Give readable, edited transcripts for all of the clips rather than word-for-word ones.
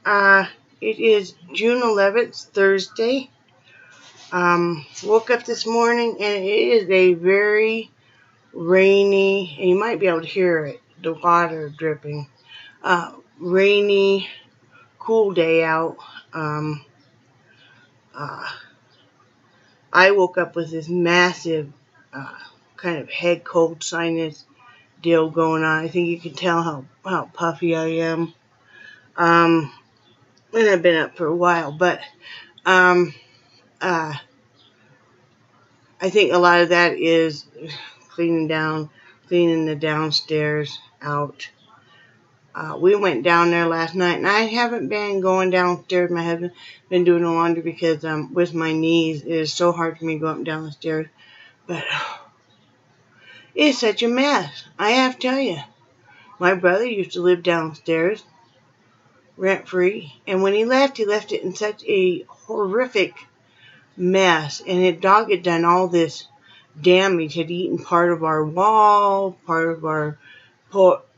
It is June 11th, Thursday. Woke up this morning and it is a very rainy, and you might be able to hear it, the water dripping. Rainy, cool day out. Um, uh, I woke up with this massive, kind of head cold sinus deal going on. I think you can tell how puffy I am. And I've been up for a while, but um, uh, I think a lot of that is cleaning the downstairs out. We went down there last night, and I haven't been going downstairs. My husband's been doing the laundry because with my knees, it is so hard for me to go up and down the stairs. But it's such a mess. I have to tell you. My brother used to live downstairs, rent-free, and when he left it in such a horrific mess. And the dog had done all this damage, had eaten part of our wall, tore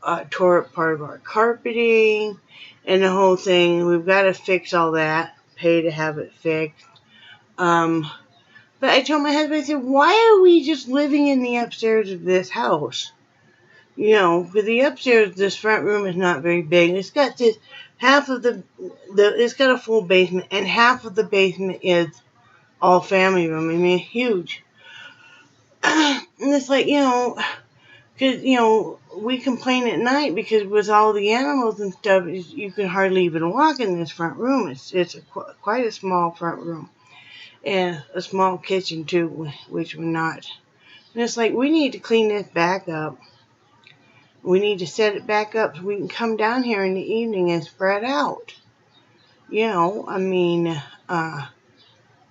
up part of our carpeting, and the whole thing. We've got to fix all that, pay to have it fixed. But I told my husband, I said, why are we just living in the upstairs of this house? You know, because the upstairs, this front room is not very big. It's got this, it's got a full basement, and half of the basement is all family room. I mean, huge. And it's like, because, we complain at night because with all the animals and stuff, you can hardly even walk in this front room. It's quite a small front room. And a small kitchen, too, which we're not. And it's like, we need to clean this back up. We need to set it back up so we can come down here in the evening and spread out.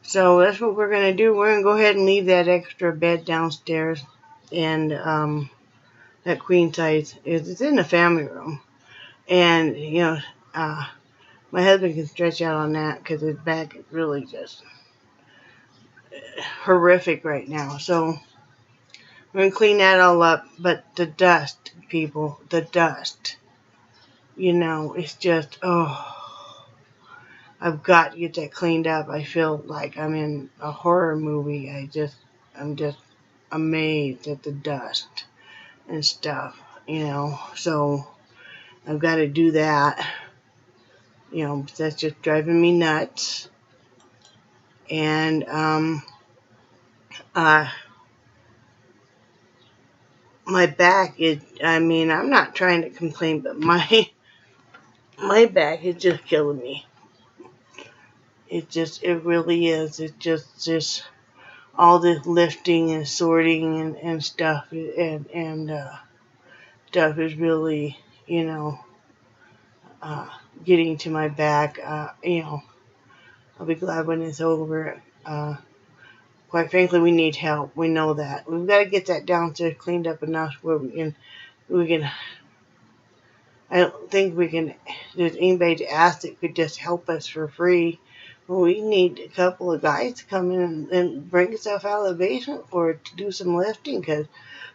So that's what we're going to do. We're going to go ahead and leave that extra bed downstairs. And that queen size it's in the family room. And, my husband can stretch out on that because his back is really just horrific right now. So we're going to clean that all up. But the dust, people, the dust, it's just, I've got to get that cleaned up. I feel like I'm in a horror movie. I'm just amazed at the dust and stuff, So I've got to do that. That's just driving me nuts. And my back is, I'm not trying to complain, but my back is just killing me. It really is. It's just all this lifting and sorting and stuff, and stuff is really, getting to my back. I'll be glad when it's over. Quite frankly, we need help. We know that. We've got to get that downstairs cleaned up enough where we can, I don't think there's anybody to ask that could just help us for free. We need a couple of guys to come in and bring stuff out of the basement to do some lifting, because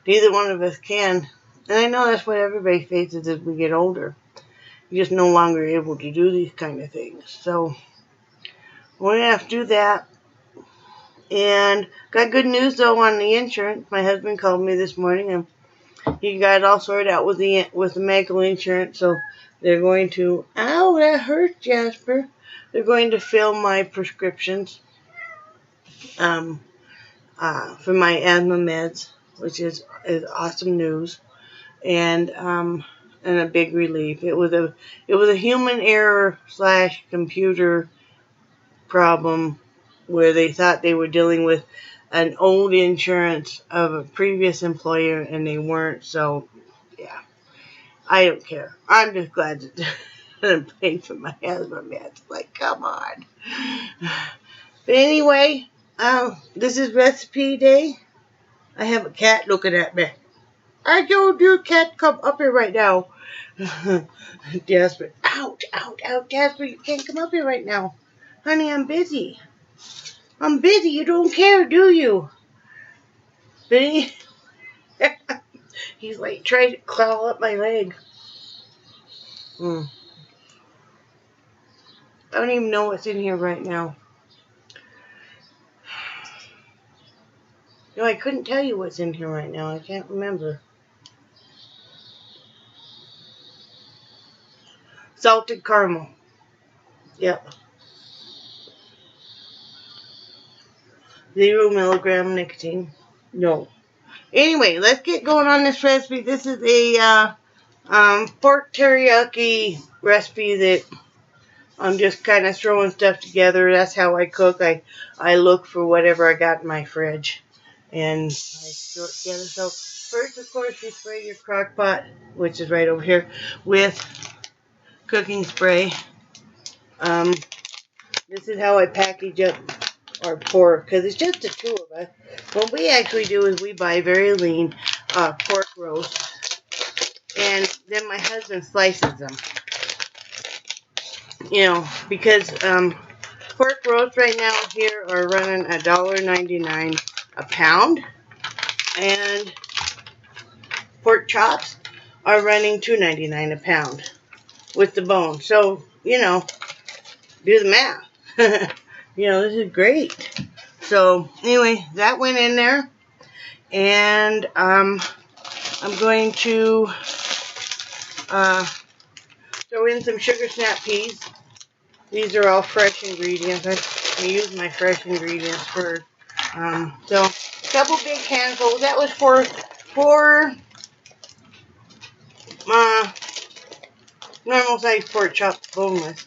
neither one of us can. And I know that's what everybody faces as we get older. You're just no longer able to do these kind of things. So we're going to have to do that. And got good news, though, on the insurance. My husband called me this morning, and he got it all sorted out with the medical insurance. So they're going to, ow, that hurts, Jasper. They're going to fill my prescriptions for my asthma meds, which is awesome news, and a big relief. It was a human error / computer problem where they thought they were dealing with an old insurance of a previous employer, and they weren't. So, yeah, I don't care. I'm just glad that I'm paying for my asthma meds. Like, come on. But anyway, this is recipe day. I have a cat looking at me. I told you, cat, come up here right now. Jasper, ouch, Jasper, you can't come up here right now. Honey, I'm busy. You don't care, do you? But he's like trying to claw up my leg. I don't even know what's in here right now. No, I couldn't tell you what's in here right now. I can't remember. Salted caramel. Yep. 0 milligram nicotine. No. Anyway, let's get going on this recipe. This is a pork teriyaki recipe that I'm just kind of throwing stuff together. That's how I cook. I look for whatever I got in my fridge, and I throw it together. So first, of course, you spray your crock pot, which is right over here, with cooking spray. This is how I package up our pork, because it's just the two of us. What we actually do is we buy very lean pork roast, and then my husband slices them. You know, because pork roast right now here are running $1.99 a pound, and pork chops are running $2.99 a pound with the bone. So, you know, do the math. You know, this is great. So, anyway, that went in there. And I'm going to throw in some sugar snap peas. These are all fresh ingredients. I use my fresh ingredients first. So, a couple big handfuls. That was for normal size pork chops, boneless.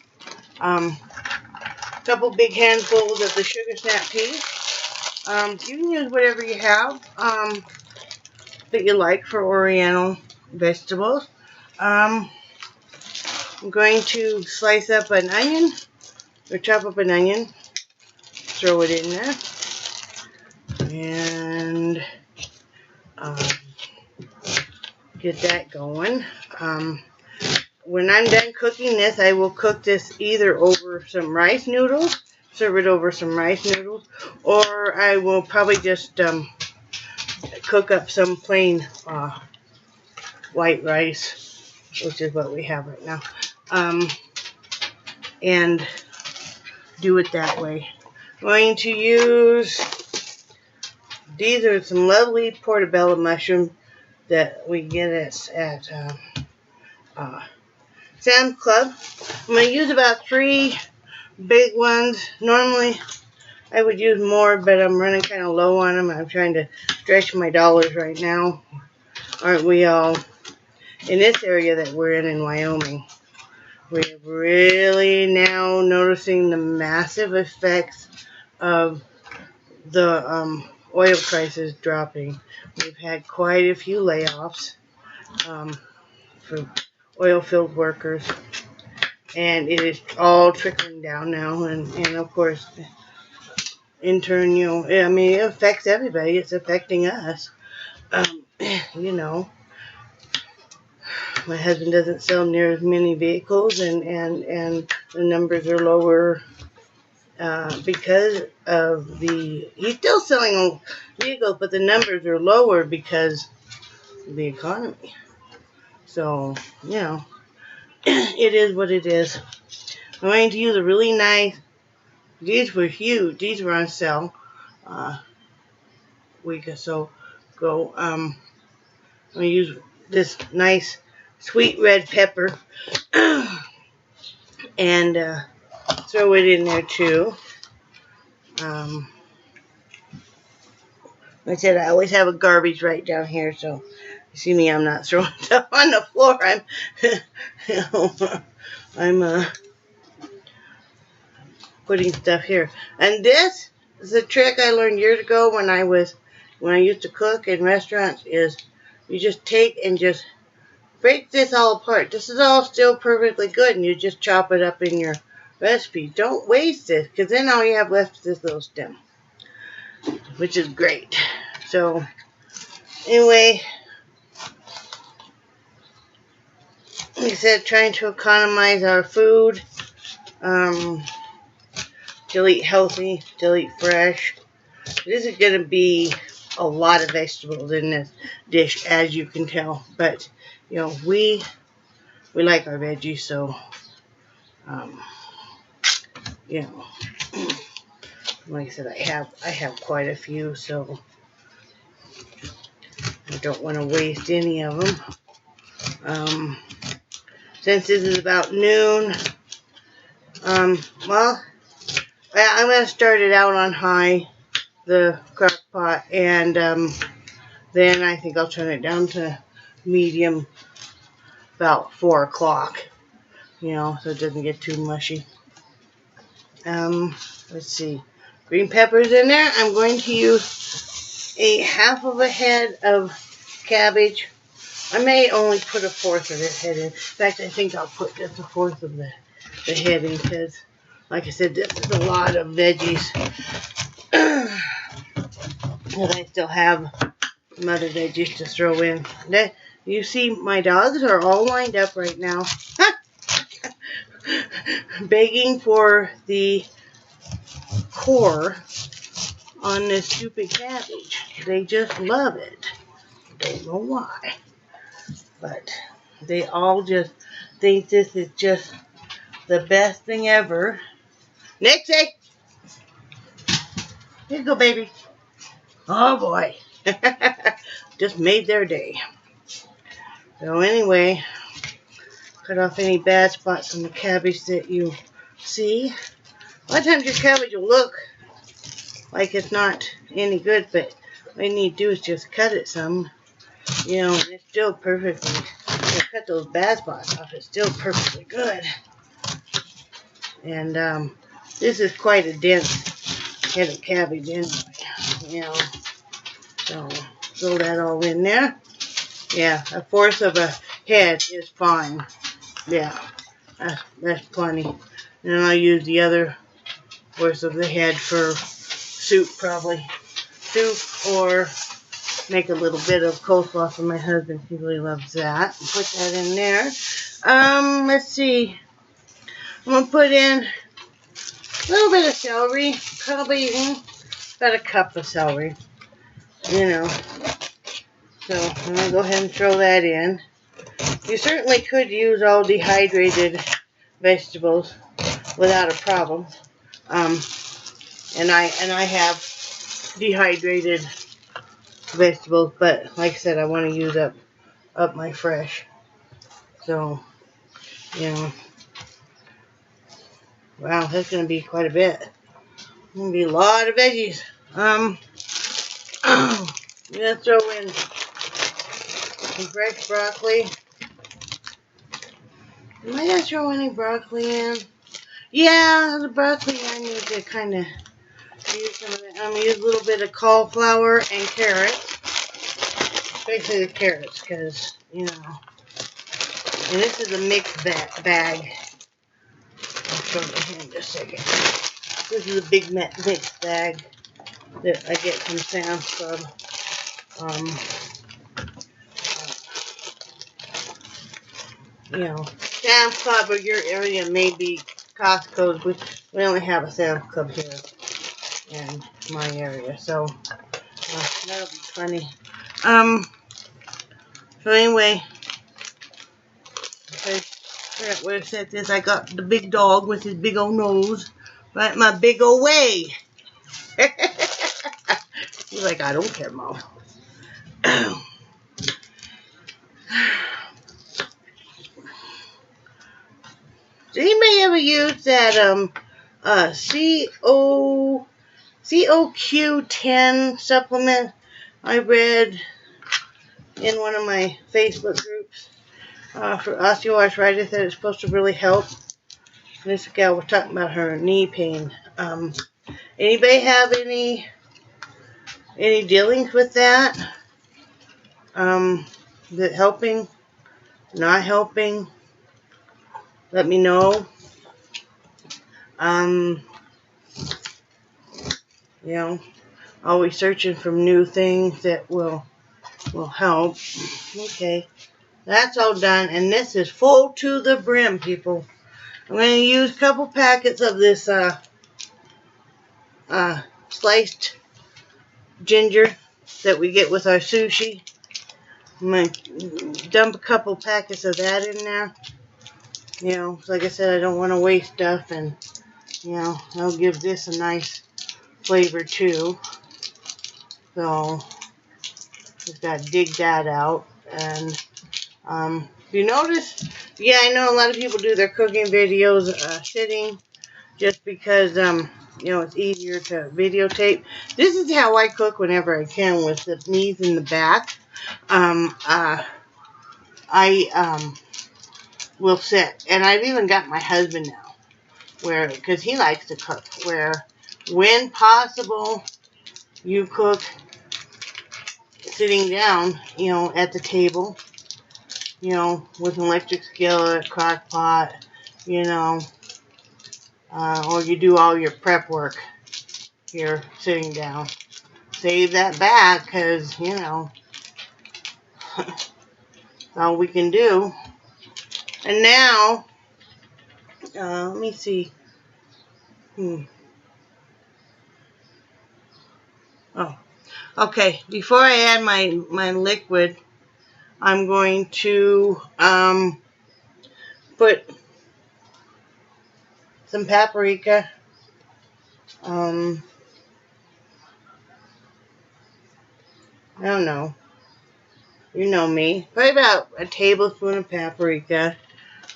Couple big handfuls of the sugar snap peas. You can use whatever you have that you like for Oriental vegetables. I'm going to slice up an onion, or chop up an onion, throw it in there, and get that going. When I'm done cooking this, I will cook this either over some rice noodles, serve it over some rice noodles, or I will probably just cook up some plain white rice, which is what we have right now, and do it that way. I'm going to use, these are some lovely portobello mushrooms that we get at Sam's Club. I'm going to use about 3 big ones. Normally I would use more, but I'm running kind of low on them. I'm trying to stretch my dollars right now. Aren't we all? In this area that we're in Wyoming, we're really now noticing the massive effects of the oil prices dropping. We've had quite a few layoffs for oil field workers, and it is all trickling down now, and of course, in turn, you know, I mean, it affects everybody. It's affecting us. You know, my husband doesn't sell near as many vehicles, and the numbers are lower because of he's still selling vehicles, but the numbers are lower because of the economy. So, you know, it is what it is. I'm going to use a really nice, these were huge, these were on sale a week or so ago. I'm going to use this nice sweet red pepper and throw it in there too. Like I said, I always have a garbage right down here, so you see me, I'm not throwing stuff on the floor. I'm putting stuff here. And this is a trick I learned years ago when I used to cook in restaurants, is you just take and just break this all apart. This is all still perfectly good, and you just chop it up in your recipe. Don't waste it, because then all you have left is this little stem, which is great. So, anyway, like I said, trying to economize our food, to eat healthy, to eat fresh. This is going to be a lot of vegetables in this dish, as you can tell, but you know, we like our veggies, so you know, like I said, I have quite a few, so I don't want to waste any of them. Since this is about noon, well, I'm going to start it out on high, the crock pot, and then I think I'll turn it down to medium about 4 o'clock, you know, so it doesn't get too mushy. Let's see, green peppers in there. I'm going to use a half of a head of cabbage. I may only put a fourth of this head in. In fact, I think I'll put just a fourth of the head in because, like I said, this is a lot of veggies. And I still have some other veggies to throw in. You see, my dogs are all lined up right now, begging for the core on this stupid cabbage. They just love it. Don't know why. But they all just think this is just the best thing ever. Nixie! Here you go, baby. Oh, boy. Just made their day. So anyway, cut off any bad spots on the cabbage that you see. A lot of times your cabbage will look like it's not any good, but all you need to do is just cut it some. You know, it's still perfectly, you cut those bad spots off, it's still perfectly good. And this is quite a dense head of cabbage anyway, you know. So throw that all in there. Yeah, a fourth of a head is fine. Yeah, that's plenty. And then I'll use the other fourth of the head for soup, probably. Soup, or make a little bit of coleslaw for my husband. He really loves that. Put that in there. Let's see. I'm going to put in a little bit of celery. Probably about a cup of celery. You know. So I'm going to go ahead and throw that in. You certainly could use all dehydrated vegetables without a problem. And I have dehydrated vegetables, but like I said, I want to use up my fresh. So, you know, wow, that's going to be quite a bit. Going to be a lot of veggies. I'm going to throw in some fresh broccoli. Am I going to throw any broccoli in? Yeah, the broccoli I need to kind of use some of it. I'm going to use a little bit of cauliflower and carrots. Especially the carrots, because, you know. And this is a mixed bag. I'll show you in just a second. This is a big mixed bag that I get from Sam's Club. You know, Sam's Club or your area may be Costco's. We only have a Sam's Club here in my area, so that'll be funny. So anyway, I forgot where I said this. I got the big dog with his big old nose right in my big old way. He's like, I don't care, Mom. Does anybody ever use that COQ10 supplement I read in one of my Facebook groups for osteoarthritis that it's supposed to really help? This gal was talking about her knee pain. Anybody have any dealings with that? Is it helping? Not helping? Let me know. You know, always searching for new things that will help. Okay, that's all done, and this is full to the brim, people. I'm going to use a couple packets of this sliced ginger that we get with our sushi. I'm going to dump a couple packets of that in there. You know, like I said, I don't want to waste stuff, and You know, that'll give this a nice flavor too. So just gotta dig that out. And if you notice, yeah, I know a lot of people do their cooking videos sitting, just because you know, it's easier to videotape. This is how I cook whenever I can, with the knees in the back. I will sit, and I've even got my husband now, where, because he likes to cook, where when possible you cook sitting down, you know, at the table, you know, with an electric skillet, crock pot, you know, or you do all your prep work here sitting down. Save that back, because, you know, that's all we can do. And now, let me see. Oh, okay. Before I add my liquid, I'm going to put some paprika. I don't know. You know me. Probably about a tablespoon of paprika.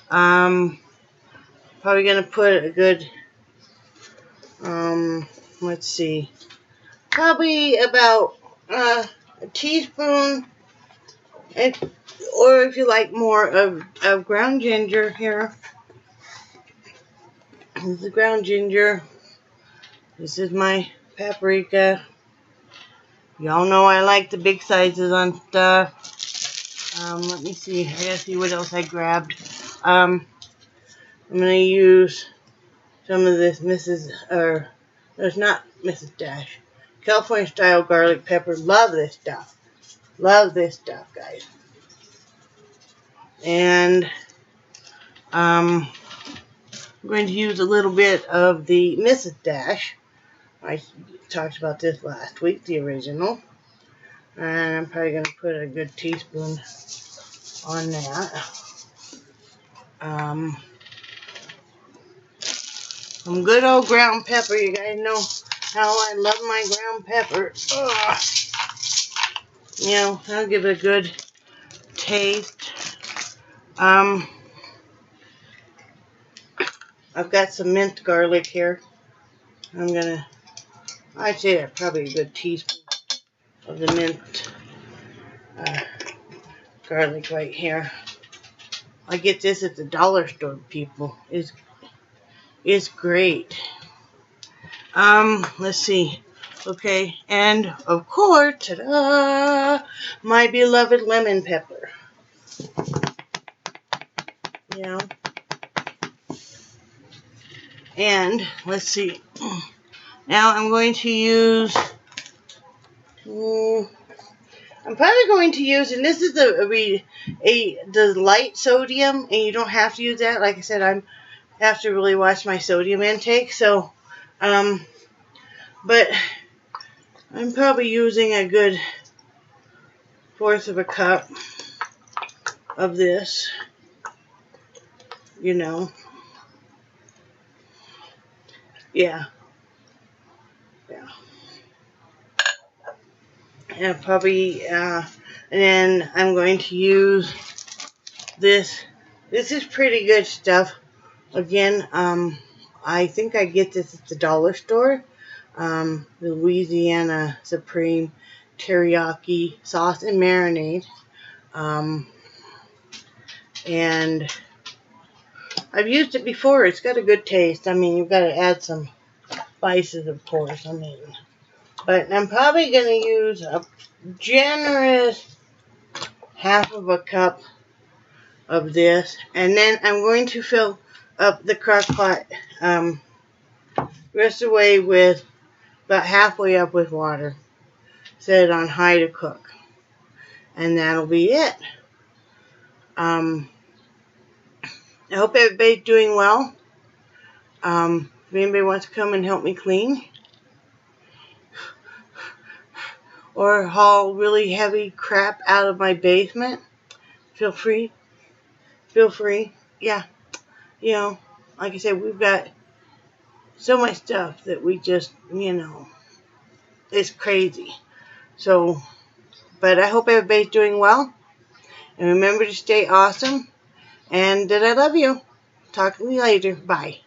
Probably gonna put a good, let's see, probably about a teaspoon, or if you like more of ground ginger here. This is ground ginger. This is my paprika. Y'all know I like the big sizes on stuff. Let me see. I gotta see what else I grabbed. I'm gonna use some of this there's not Mrs. Dash. California style garlic pepper. Love this stuff. Love this stuff, guys. And I'm going to use a little bit of the Mrs. Dash. I talked about this last week, the original. And I'm probably going to put a good teaspoon on that. Some good old ground pepper. You guys know how I love my ground pepper. Ugh. You know, that'll give it a good taste. I've got some minced garlic here. I'd say that's probably a good teaspoon of the minced garlic right here. I get this at the dollar store, people. It's great. Let's see. Okay, and of course, ta-da, my beloved lemon pepper. You know. And let's see. Now I'm going to use. I'm probably going to use, and this is the light sodium, and you don't have to use that. Like I said, I have to really watch my sodium intake. So, but I'm probably using a good 1/4 of a cup of this. You know. Yeah. And probably, and then I'm going to use this. This is pretty good stuff. Again, I think I get this at the dollar store. The Louisiana Supreme Teriyaki sauce and marinade. And I've used it before. It's got a good taste. I mean, you've got to add some spices, of course. I mean, but I'm probably going to use a generous 1/2 of a cup of this. And then I'm going to fill up the crock pot rest away with about halfway up with water. Set it on high to cook. And that'll be it. I hope everybody's doing well. If anybody wants to come and help me clean, or haul really heavy crap out of my basement, feel free. Feel free. Yeah. You know, like I said, we've got so much stuff that we just, it's crazy. So, but I hope everybody's doing well. And remember to stay awesome. And that I love you. Talk to you later. Bye.